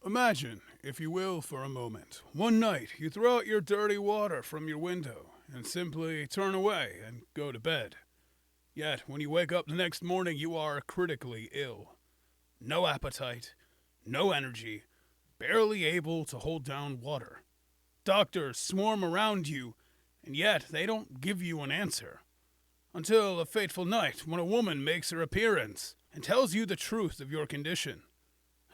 Imagine, if you will, for a moment, one night you throw out your dirty water from your window and simply turn away and go to bed. Yet, when you wake up the next morning, you are critically ill. No appetite, no energy, barely able to hold down water. Doctors swarm around you, and yet they don't give you an answer. Until a fateful night when a woman makes her appearance and tells you the truth of your condition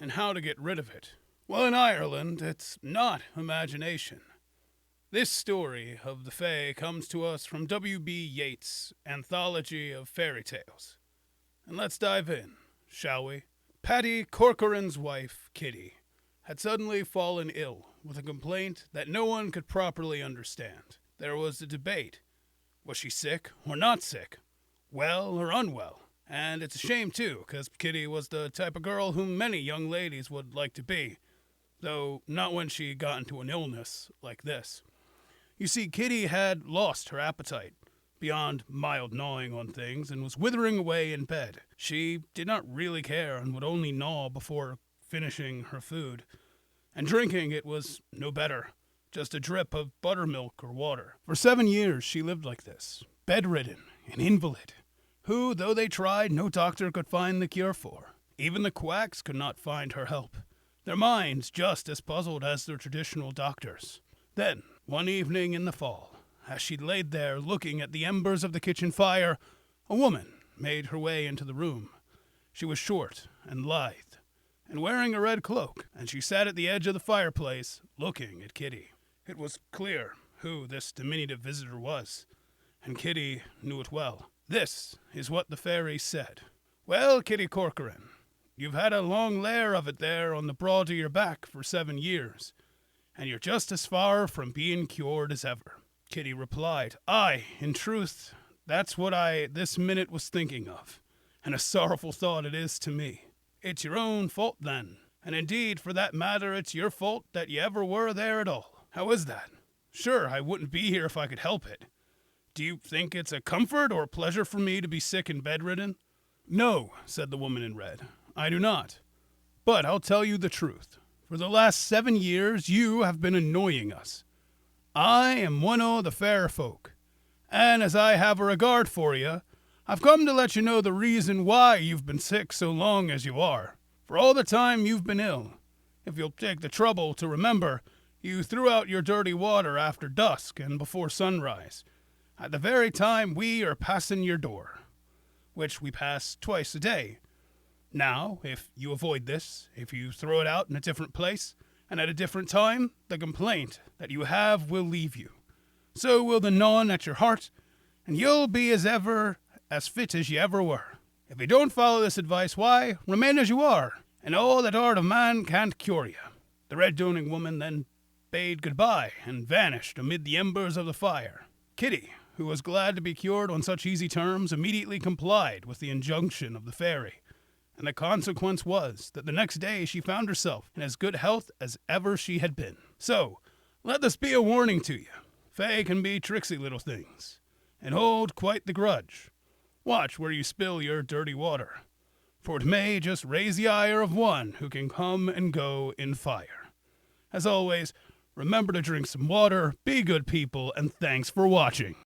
and how to get rid of it. Well, in Ireland, it's not imagination. This story of the Fae comes to us from W.B. Yeats' anthology of fairy tales. And let's dive in, shall we? Paddy Corcoran's wife, Kitty, had suddenly fallen ill with a complaint that no one could properly understand. There was a debate. Was she sick or not sick? Well or unwell? And it's a shame, too, because Kitty was the type of girl whom many young ladies would like to be, though not when she got into an illness like this. You see, Kitty had lost her appetite, beyond mild gnawing on things, and was withering away in bed. She did not really care and would only gnaw before finishing her food. And drinking, it was no better, just a drip of buttermilk or water. For 7 years she lived like this, bedridden, an invalid, who, though they tried, no doctor could find the cure for. Even the quacks could not find her help, their minds just as puzzled as their traditional doctors. Then, one evening in the fall, as she laid there looking at the embers of the kitchen fire, a woman made her way into the room. She was short and lithe, and wearing a red cloak, and she sat at the edge of the fireplace, looking at Kitty. It was clear who this diminutive visitor was, and Kitty knew it well. This is what the fairy said. "Well, Kitty Corcoran, you've had a long lair of it there on the broad of your back for 7 years, and you're just as far from being cured as ever." Kitty replied, "Aye, in truth, that's what I this minute was thinking of, and a sorrowful thought it is to me. It's your own fault then, and indeed, for that matter, it's your fault that you ever were there at all. How is that? Sure, I wouldn't be here if I could help it. Do you think it's a comfort or a pleasure for me to be sick and bedridden?" "No," said the woman in red, "I do not. But I'll tell you the truth. For the last 7 years you have been annoying us. I am one o' the fair folk, and as I have a regard for you, I've come to let you know the reason why you've been sick so long as you are. For all the time you've been ill, if you'll take the trouble to remember, you threw out your dirty water after dusk and before sunrise, at the very time we are passing your door, which we pass twice a day. Now, if you avoid this, if you throw it out in a different place, and at a different time, the complaint that you have will leave you. So will the gnawing at your heart, and you'll be as fit as you ever were. If you don't follow this advice, why, remain as you are, and all that art of man can't cure you." The red-doning woman then bade goodbye and vanished amid the embers of the fire. Kitty, who was glad to be cured on such easy terms, immediately complied with the injunction of the fairy, and the consequence was that the next day she found herself in as good health as ever she had been. So, let this be a warning to you. Fae can be tricksy little things, and hold quite the grudge. Watch where you spill your dirty water, for it may just raise the ire of one who can come and go in fire. As always, remember to drink some water, be good people, and thanks for watching.